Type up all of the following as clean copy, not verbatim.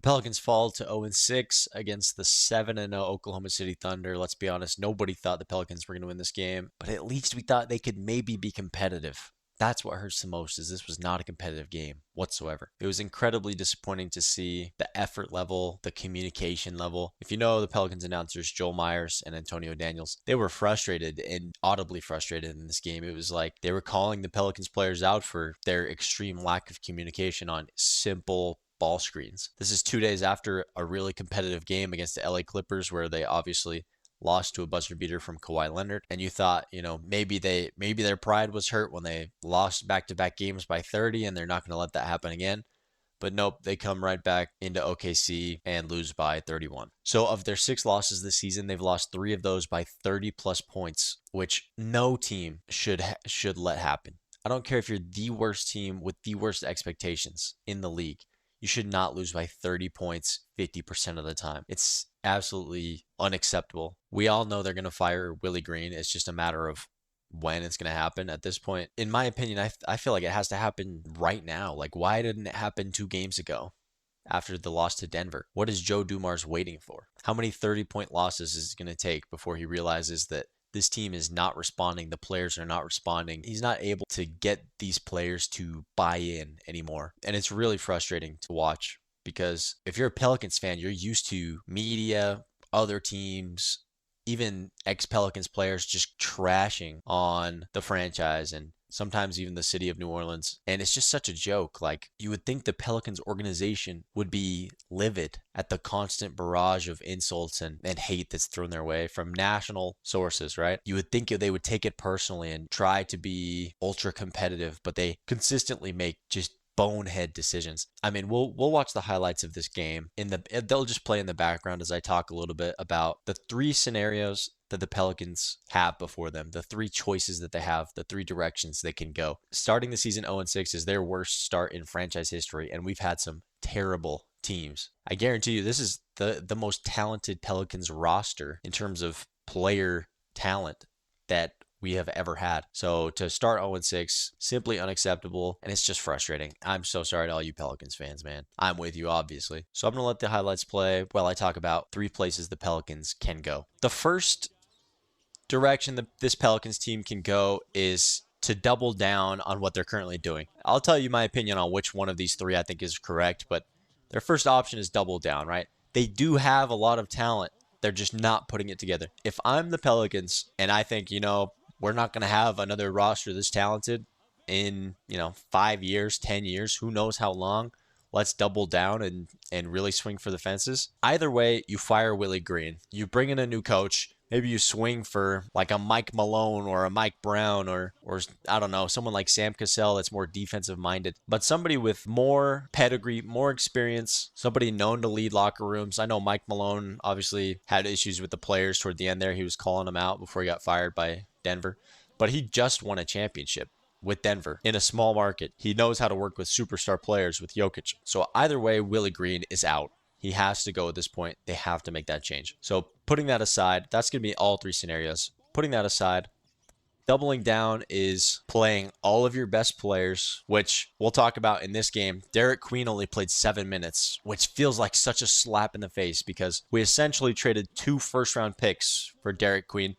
Pelicans fall to 0-6 against the 7-0 Oklahoma City Thunder. Let's be honest, nobody thought the Pelicans were going to win this game, but at least we thought they could maybe be competitive. That's what hurts the most, is this was not a competitive game whatsoever. It was incredibly disappointing to see the effort level, the communication level. If you know the Pelicans announcers, Joel Myers and Antonio Daniels, they were frustrated and audibly frustrated in this game. It was like they were calling the Pelicans players out for their extreme lack of communication on simple ball screens. This is 2 days after a really competitive game against the LA Clippers, where they obviously lost to a buzzer beater from Kawhi Leonard, and you thought, maybe their pride was hurt when they lost back-to-back games by 30, and they're not going to let that happen again. But nope, they come right back into OKC and lose by 31. So of their 6 losses this season, they've lost 3 of those by 30 plus points, which no team should let happen. I don't care if you're the worst team with the worst expectations in the league. You should not lose by 30 points 50% of the time. It's absolutely unacceptable. We all know they're going to fire Willie Green. It's just a matter of when it's going to happen at this point. In my opinion, I feel like it has to happen right now. Like, why didn't it happen 2 games ago after the loss to Denver? What is Joe Dumars waiting for? How many 30-point losses is it going to take before he realizes that this team is not responding, the players are not responding? He's not able to get these players to buy in anymore. And it's really frustrating to watch, because if you're a Pelicans fan, you're used to media, other teams, even ex-Pelicans players just trashing on the franchise and sometimes even the city of New Orleans. And it's just such a joke. Like, you would think the Pelicans organization would be livid at the constant barrage of insults and hate that's thrown their way from national sources, right? You would think they would take it personally and try to be ultra competitive, but they consistently make just bonehead decisions. I mean, we'll watch the highlights of this game. They'll just play in the background as I talk a little bit about the 3 scenarios that the Pelicans have before them, the 3 choices that they have, the 3 directions they can go. Starting the season 0-6 is their worst start in franchise history, and we've had some terrible teams. I guarantee you this is the most talented Pelicans roster in terms of player talent that we have ever had. So to start 0-6, simply unacceptable, and it's just frustrating. I'm so sorry to all you Pelicans fans, man. I'm with you, obviously. So I'm going to let the highlights play while I talk about 3 places the Pelicans can go. The first direction that this Pelicans team can go is to double down on what they're currently doing. I'll tell you my opinion on which one of these 3 I think is correct, but their first option is double down, right? They do have a lot of talent. They're just not putting it together. If I'm the Pelicans and I think, we're not going to have another roster this talented in, 5 years, 10 years, who knows how long, let's double down and really swing for the fences. Either way, you fire Willie Green. You bring in a new coach. Maybe you swing for like a Mike Malone or a Mike Brown or I don't know, someone like Sam Cassell that's more defensive minded. But somebody with more pedigree, more experience, somebody known to lead locker rooms. I know Mike Malone obviously had issues with the players toward the end there. He was calling them out before he got fired by Denver. But he just won a championship with Denver in a small market. He knows how to work with superstar players with Jokic. So either way, Willie Green is out. He has to go at this point. They have to make that change. So putting that aside, that's going to be all 3 scenarios. Putting that aside, doubling down is playing all of your best players, which we'll talk about in this game. Derek Queen only played 7 minutes, which feels like such a slap in the face, because we essentially traded 2 first-round picks for Derek Queen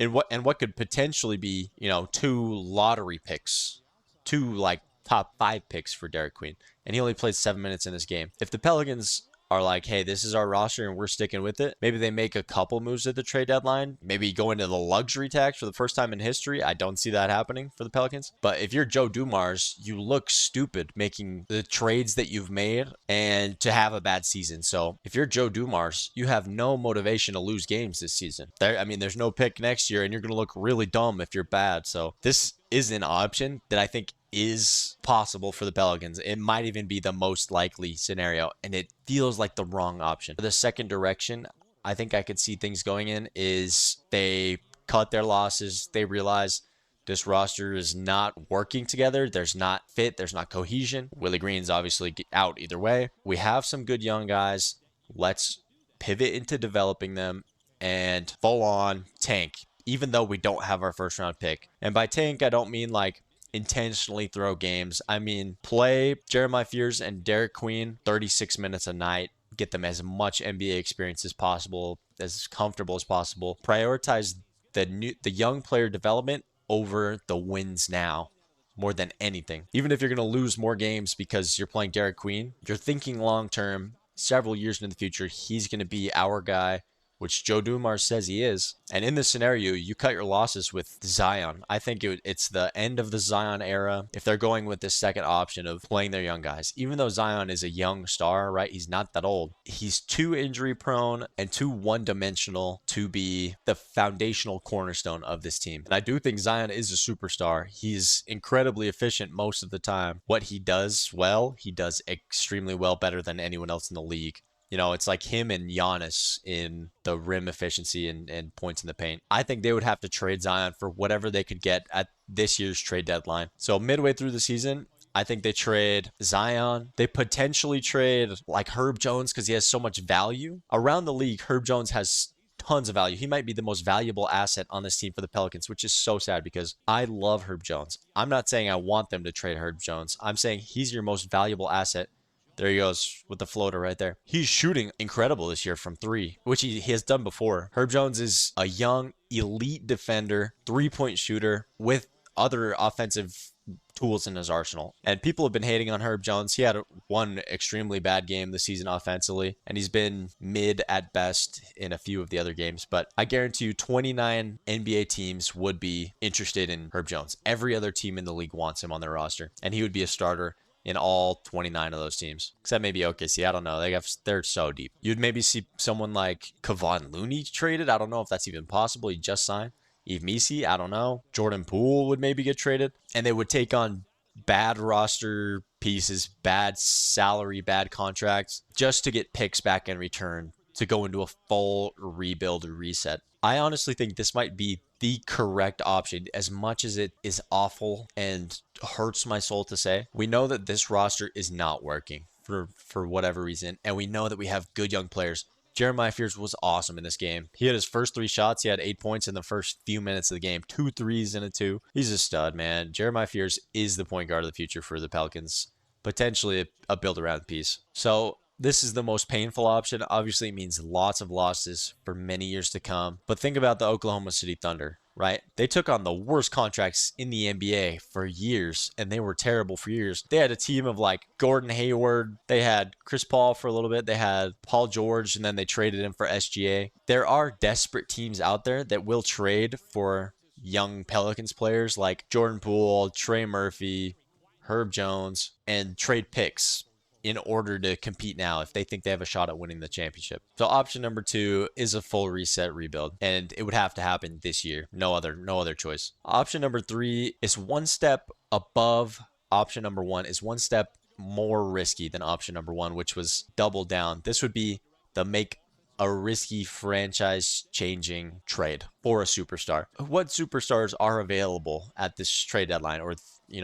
and what could potentially be, 2 lottery picks, 2 like top 5 picks for Derek Queen. And he only played 7 minutes in this game. If the Pelicans are like, hey, this is our roster and we're sticking with it, maybe they make a couple moves at the trade deadline, maybe go into the luxury tax for the first time in history. I don't see that happening for the Pelicans. But if you're Joe Dumars, you look stupid making the trades that you've made and to have a bad season. So if you're Joe Dumars, you have no motivation to lose games this season. There's no pick next year, and you're going to look really dumb if you're bad. So this is an option that I think is possible for the Pelicans. It might even be the most likely scenario, and it feels like the wrong option. The second direction I think I could see things going in is they cut their losses. They realize this roster is not working together. There's not fit. There's not cohesion. Willie Green's obviously out either way. We have some good young guys. Let's pivot into developing them and full on tank, even though we don't have our first round pick. And by tank, I don't mean like intentionally throw games. I mean, play Jeremiah Fears and Derek Queen 36 minutes a night. get them as much NBA experience as possible, as comfortable as possible. Prioritize the young player development over the wins now more than anything. Even if you're going to lose more games because you're playing Derek Queen, you're thinking long term, several years into the future, he's going to be our guy, which Joe Dumars says he is. And in this scenario, you cut your losses with Zion. I think it's the end of the Zion era if they're going with this second option of playing their young guys. Even though Zion is a young star, right? He's not that old. He's too injury prone and too one-dimensional to be the foundational cornerstone of this team. And I do think Zion is a superstar. He's incredibly efficient most of the time. What he does well, he does extremely well, better than anyone else in the league. It's like him and Giannis in the rim efficiency and points in the paint. I think they would have to trade Zion for whatever they could get at this year's trade deadline. So midway through the season, I think they trade Zion. They potentially trade like Herb Jones because he has so much value. Around the league, Herb Jones has tons of value. He might be the most valuable asset on this team for the Pelicans, which is so sad because I love Herb Jones. I'm not saying I want them to trade Herb Jones. I'm saying he's your most valuable asset. There he goes with the floater right there. He's shooting incredible this year from three, which he has done before. Herb Jones is a young, elite defender, three-point shooter with other offensive tools in his arsenal. And people have been hating on Herb Jones. He had one extremely bad game this season offensively, and he's been mid at best in a few of the other games. But I guarantee you 29 NBA teams would be interested in Herb Jones. Every other team in the league wants him on their roster, and he would be a starter in all 29 of those teams, except maybe OKC. I don't know. They're so deep. You'd maybe see someone like Kevon Looney traded. I don't know if that's even possible. He just signed. Yves Missi, I don't know. Jordan Poole would maybe get traded, and they would take on bad roster pieces, bad salary, bad contracts, just to get picks back in return to go into a full rebuild or reset. I honestly think this might be the correct option, as much as it is awful and hurts my soul to say. We know that this roster is not working for whatever reason, and we know that we have good young players. Jeremiah Fears was awesome in this game. He had his first 3 shots. He had 8 points in the first few minutes of the game. 2 threes and a 2. He's a stud, man. Jeremiah Fears is the point guard of the future for the Pelicans. Potentially a build-around piece. So this is the most painful option. Obviously, it means lots of losses for many years to come. But think about the Oklahoma City Thunder, right? They took on the worst contracts in the NBA for years, and they were terrible for years. They had a team of like Gordon Hayward. They had Chris Paul for a little bit. They had Paul George, and then they traded him for SGA. There are desperate teams out there that will trade for young Pelicans players like Jordan Poole, Trey Murphy, Herb Jones, and trade picks in order to compete now if they think they have a shot at winning the championship. So option number 2 is a full reset rebuild, and it would have to happen this year. No other choice. Option number 3 is one step above option number 1, is one step more risky than option number 1, which was double down. This would be the make a risky franchise changing trade for a superstar. What superstars are available at this trade deadline, or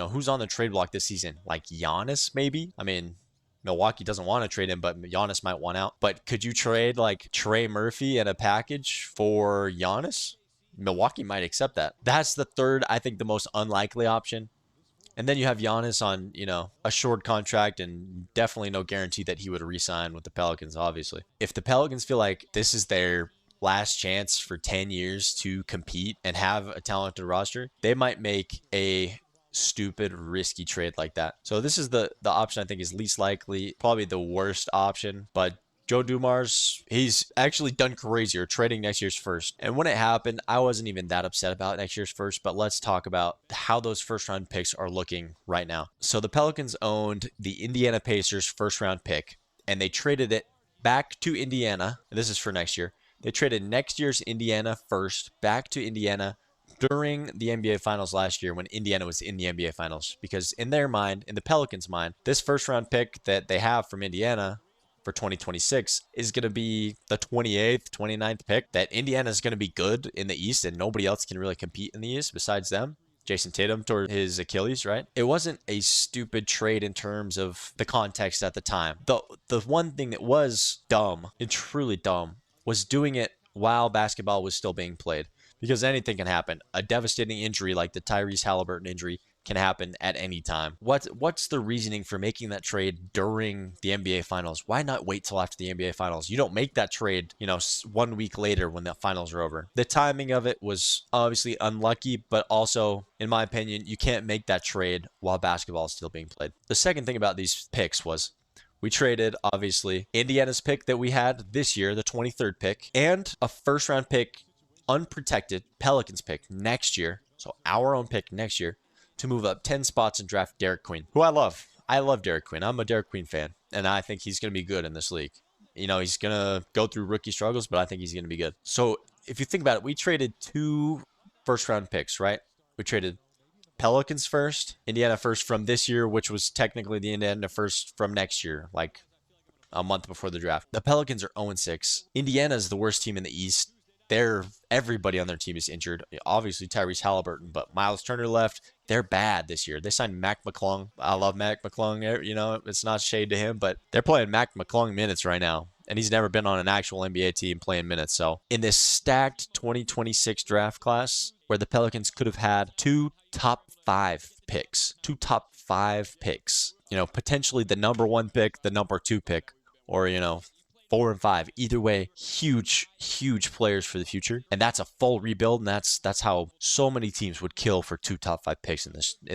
who's on the trade block this season? Like Giannis maybe? I mean, Milwaukee doesn't want to trade him, but Giannis might want out. But could you trade like Trey Murphy and a package for Giannis? Milwaukee might accept that. That's the third, I think, the most unlikely option. And then you have Giannis on, a short contract, and definitely no guarantee that he would re-sign with the Pelicans, obviously. If the Pelicans feel like this is their last chance for 10 years to compete and have a talented roster, they might make a stupid, risky trade like that. So this is the option I think is least likely, probably the worst option. But Joe Dumars, he's actually done crazier trading next year's first. And when it happened, I wasn't even that upset about next year's first, but let's talk about how those first round picks are looking right now. So the Pelicans owned the Indiana Pacers first round pick, and they traded it back to Indiana. This is for next year. They traded next year's Indiana first back to Indiana during the NBA Finals last year when Indiana was in the NBA Finals. Because in their mind, in the Pelicans' mind, this first round pick that they have from Indiana for 2026 is going to be the 28th, 29th pick, that Indiana is going to be good in the East and nobody else can really compete in the East besides them. Jason Tatum toward his Achilles, right? It wasn't a stupid trade in terms of the context at the time. The one thing that was dumb, and truly dumb, was doing it while basketball was still being played. Because anything can happen. A devastating injury like the Tyrese Halliburton injury can happen at any time. What's the reasoning for making that trade during the NBA Finals? Why not wait till after the NBA Finals? You don't make that trade, 1 week later when the finals are over. The timing of it was obviously unlucky, but also, in my opinion, you can't make that trade while basketball is still being played. The second thing about these picks was we traded, obviously, Indiana's pick that we had this year, the 23rd pick, and a first round pick, unprotected Pelicans pick next year. So our own pick next year to move up 10 spots and draft Derek Queen, who I love. I love Derek Queen. I'm a Derek Queen fan, and I think he's going to be good in this league. He's going to go through rookie struggles, but I think he's going to be good. So if you think about it, we traded 2 first round picks, right? We traded Pelicans first, Indiana first from this year, which was technically the Indiana first from next year, like a month before the draft. The Pelicans are 0-6. Indiana is the worst team in the East. Everybody on their team is injured. Obviously Tyrese Halliburton, but Miles Turner left. They're bad this year. They signed Mac McClung. I love Mac McClung. It's not shade to him, but they're playing Mac McClung minutes right now. And he's never been on an actual NBA team playing minutes. So in this stacked 2026 draft class, where the Pelicans could have had 2 top 5 picks, potentially the number 1 pick, the number 2 pick, or 4 and 5. Either way, huge players for the future, and that's a full rebuild. And that's how so many teams would kill for 2 top 5 picks in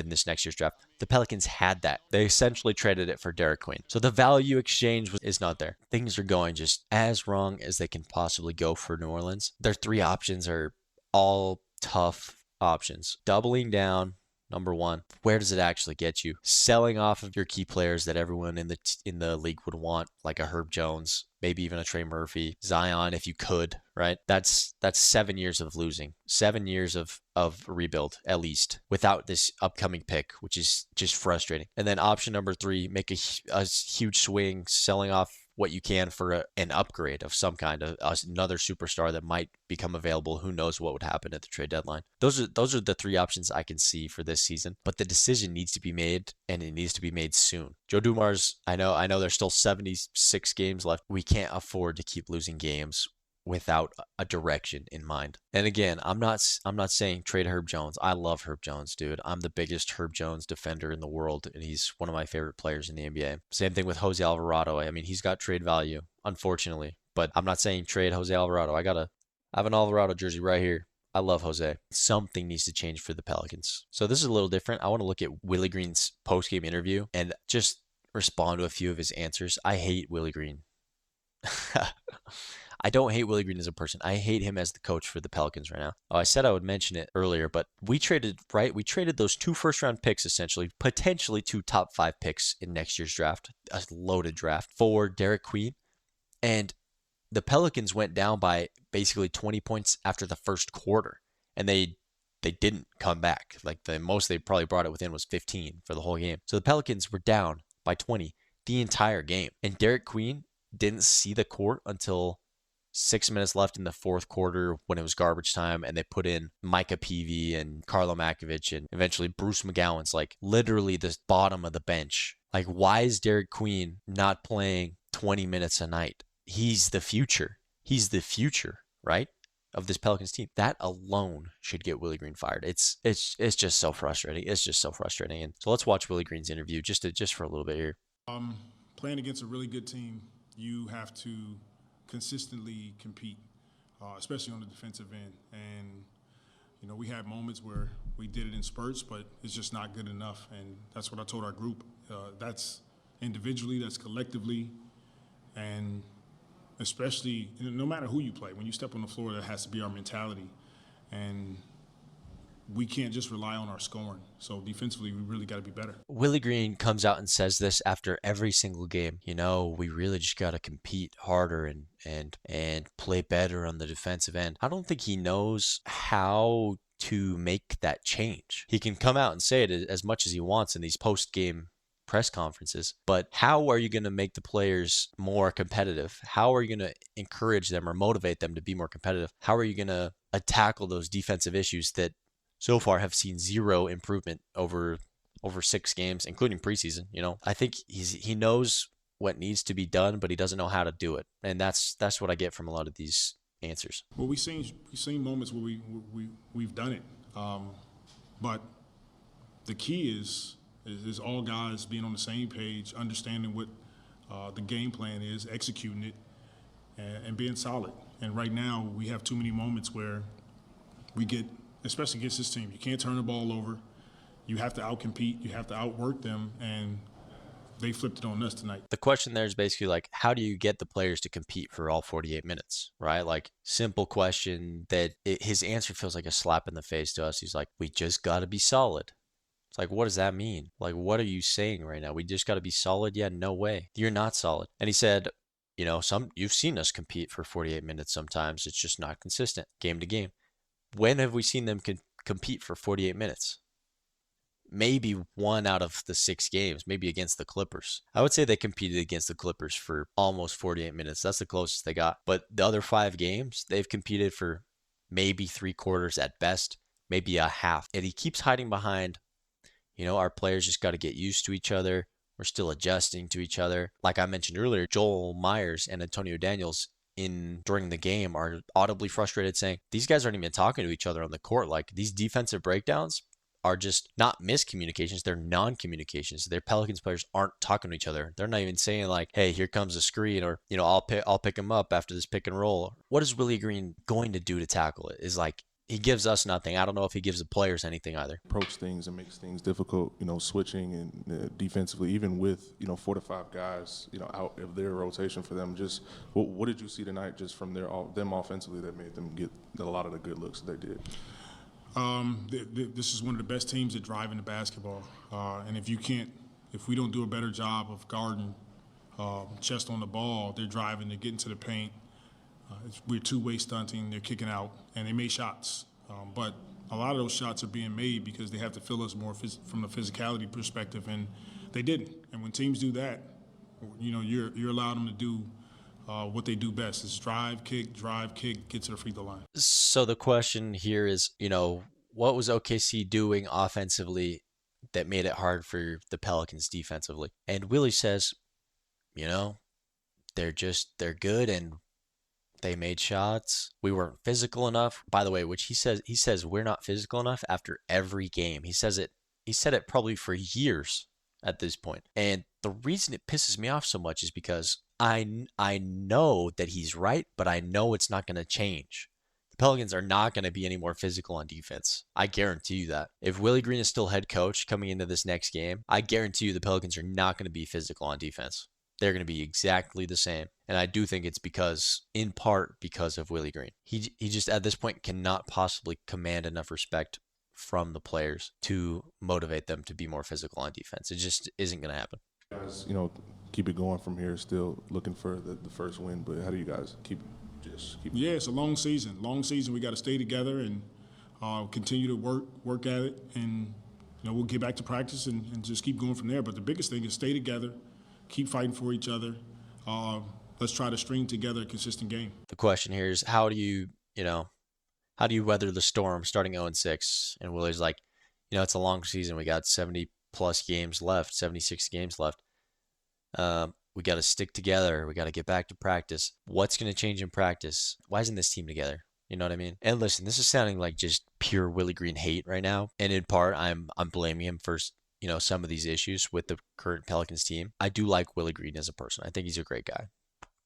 this next year's draft. The Pelicans had that. They essentially traded it for Derek Queen. So the value exchange is not there. Things are going just as wrong as they can possibly go for New Orleans. Their 3 options are all tough options. Doubling down, number 1. Where does it actually get you? Selling off of your key players that everyone in the league would want, like a Herb Jones, maybe even a Trey Murphy, Zion, if you could, right? That's 7 years of losing, 7 years of rebuild at least without this upcoming pick, which is just frustrating. And then option number 3, make a huge swing, selling off what you can for an upgrade of some kind, another superstar that might become available. Who knows what would happen at the trade deadline? Those are the 3 options I can see for this season, but the decision needs to be made, and it needs to be made soon. Joe Dumars, I know there's still 76 games left. We can't afford to keep losing games without a direction in mind. And again, I'm not saying trade Herb Jones. I love Herb Jones, dude. I'm the biggest Herb Jones defender in the world, and he's one of my favorite players in the NBA. Same thing with Jose Alvarado. I mean, he's got trade value, unfortunately, but I'm not saying trade Jose Alvarado. I have an Alvarado jersey right here. I love Jose. Something needs to change for the Pelicans. So this is a little different. I want to look at Willie Green's post-game interview and just respond to a few of his answers. I hate Willie Green. I don't hate Willie Green as a person. I hate him as the coach for the Pelicans right now. Oh, I said I would mention it earlier, but we traded those 2 first-round picks, essentially, potentially 2 top 5 picks in next year's draft, a loaded draft, for Derek Queen. And the Pelicans went down by basically 20 points after the first quarter, and they didn't come back. Like, the most they probably brought it within was 15 for the whole game. So the Pelicans were down by 20 the entire game. And Derek Queen didn't see the court until 6 minutes left in the fourth quarter when it was garbage time, and they put in Micah Peavy and Carlo Makovich and eventually Bruce McGowan's like literally the bottom of the bench. Like, why is Derek Queen not playing 20 minutes a night? He's the future. Right? Of this Pelicans team. That alone should get Willie Green fired. It's just so frustrating. It's just so frustrating. And so let's watch Willie Green's interview just for a little bit here. Playing against a really good team, you have to consistently compete, especially on the defensive end. And, we had moments where we did it in spurts, but it's just not good enough. And that's what I told our group. That's individually, that's collectively, and especially, no matter who you play, when you step on the floor, that has to be our mentality. And we can't just rely on our scoring. So defensively, we really got to be better. Willie Green comes out and says this after every single game. We really just got to compete harder and play better on the defensive end. I don't think he knows how to make that change. He can come out and say it as much as he wants in these post-game press conferences, but how are you going to make the players more competitive? How are you going to encourage them or motivate them to be more competitive? How are you going to tackle those defensive issues that so far have seen 0 improvement over 6 games, including preseason? I think he knows what needs to be done, but he doesn't know how to do it, and that's what I get from a lot of these answers. Well, we've seen moments where we've done it, but the key is all guys being on the same page, understanding what the game plan is, executing it, and being solid. And right now, we have too many moments where we get, especially against this team, you can't turn the ball over. You have to outcompete. You have to outwork them, and they flipped it on us tonight. The question there is basically like, how do you get the players to compete for all 48 minutes, right? Like, simple question that his answer feels like a slap in the face to us. He's like, we just got to be solid. It's like, what does that mean? Like, what are you saying right now? We just got to be solid? Yeah, no way. You're not solid. And he said, you've seen us compete for 48 minutes sometimes. It's just not consistent game to game. When have we seen them compete for 48 minutes? Maybe one out of the 6 games, maybe against the Clippers. I would say they competed against the Clippers for almost 48 minutes. That's the closest they got. But the other 5 games, they've competed for maybe 3/4 at best, maybe a half. And he keeps hiding behind, our players just got to get used to each other. We're still adjusting to each other. Like I mentioned earlier, Joel Myers and Antonio Daniels during the game are audibly frustrated, saying these guys aren't even talking to each other on the court. Like, these defensive breakdowns are just not miscommunications, they're non-communications. Their Pelicans players aren't talking to each other. They're not even saying like, "Hey, here comes a screen," or I'll pick him up after this pick and roll. What is Willie Green going to do to tackle it? Is like, he gives us nothing. I don't know if he gives the players anything either. Approach things and makes things difficult, switching and defensively, even with, 4 to 5 guys, out of their rotation for them. Just what did you see tonight just from them offensively that made them get a lot of the good looks that they did? This is one of the best teams at driving the basketball. And if we don't do a better job of guarding chest on the ball, they're driving, they're getting to the paint. We're two-way stunting, they're kicking out, and they made shots. But a lot of those shots are being made because they have to fill us more from the physicality perspective, and they didn't. And when teams do that, you're allowing them to do what they do best is drive, kick, get to the free throw line. So the question here is, what was OKC doing offensively that made it hard for the Pelicans defensively? And Willie says, they're good and they made shots. We weren't physical enough. By the way, which he says we're not physical enough after every game. He said it probably for years at this point. And the reason it pisses me off so much is because I know that he's right, but I know it's not going to change. The Pelicans are not going to be any more physical on defense. I guarantee you that. If Willie Green is still head coach coming into this next game, I guarantee you the Pelicans are not going to be physical on defense. They're going to be exactly the same. And I do think it's in part because of Willie Green. He just at this point cannot possibly command enough respect from the players to motivate them to be more physical on defense. It just isn't going to happen. Guys, keep it going from here. Still looking for the first win, but how do you guys keep? Yeah, it's a long season. We got to stay together and continue to work at it, and we'll get back to practice and just keep going from there. But the biggest thing is stay together, keep fighting for each other. Let's try to string together a consistent game. The question here is, how do you weather the storm starting 0-6? And Willie's like, it's a long season. We got 70 plus games left, 76 games left. We got to stick together. We got to get back to practice. What's going to change in practice? Why isn't this team together? You know what I mean? And listen, this is sounding like just pure Willie Green hate right now. And in part, I'm blaming him for some of these issues with the current Pelicans team. I do like Willie Green as a person. I think he's a great guy.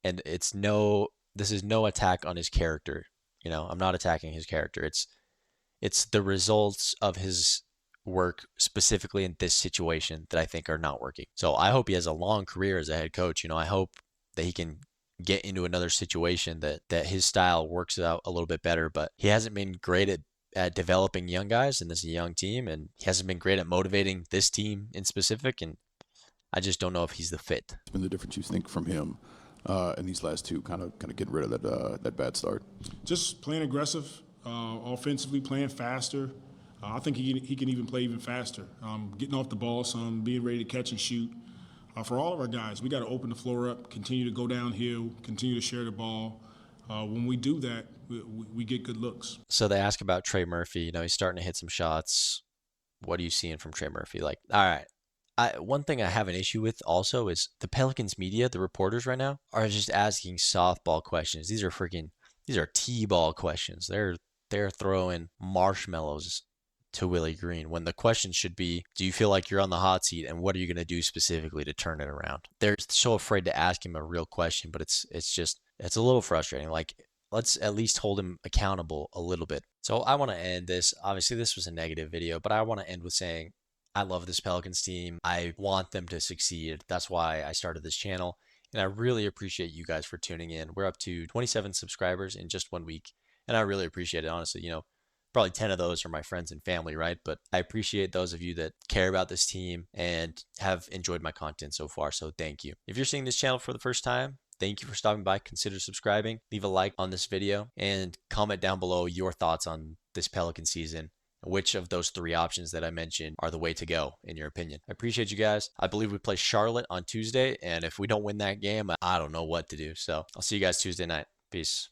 And this is no attack on his character. I'm not attacking his character. It's the results of his work specifically in this situation that I think are not working. So I hope he has a long career as a head coach. I hope that he can get into another situation that his style works out a little bit better, but he hasn't been great at developing young guys, and this is a young team, and he hasn't been great at motivating this team in specific, and I just don't know if he's the fit. What's been the difference you think from him in these last two, kind of getting rid of that bad start? Just playing aggressive, offensively, playing faster. I think he can even play even faster. Getting off the ball some, being ready to catch and shoot. For all of our guys, we got to open the floor up, continue to go downhill, continue to share the ball. When we do that, we get good looks. So they ask about Trey Murphy. He's starting to hit some shots. What are you seeing from Trey Murphy? Like, all right. One thing I have an issue with also is the Pelicans media, the reporters right now, are just asking softball questions. These are T-ball questions. They're throwing marshmallows to Willie Green, when the question should be, do you feel like you're on the hot seat, and what are you going to do specifically to turn it around? They're so afraid to ask him a real question, but it's a little frustrating. Like, let's at least hold him accountable a little bit. So I want to end this. Obviously, this was a negative video, but I want to end with saying I love this Pelicans team. I want them to succeed. That's why I started this channel. And I really appreciate you guys for tuning in. We're up to 27 subscribers in just 1 week. And I really appreciate it, honestly. Probably 10 of those are my friends and family, right? But I appreciate those of you that care about this team and have enjoyed my content so far. So thank you. If you're seeing this channel for the first time, thank you for stopping by. Consider subscribing. Leave a like on this video and comment down below your thoughts on this Pelican season. Which of those 3 options that I mentioned are the way to go, in your opinion? I appreciate you guys. I believe we play Charlotte on Tuesday, and if we don't win that game, I don't know what to do. So I'll see you guys Tuesday night. Peace.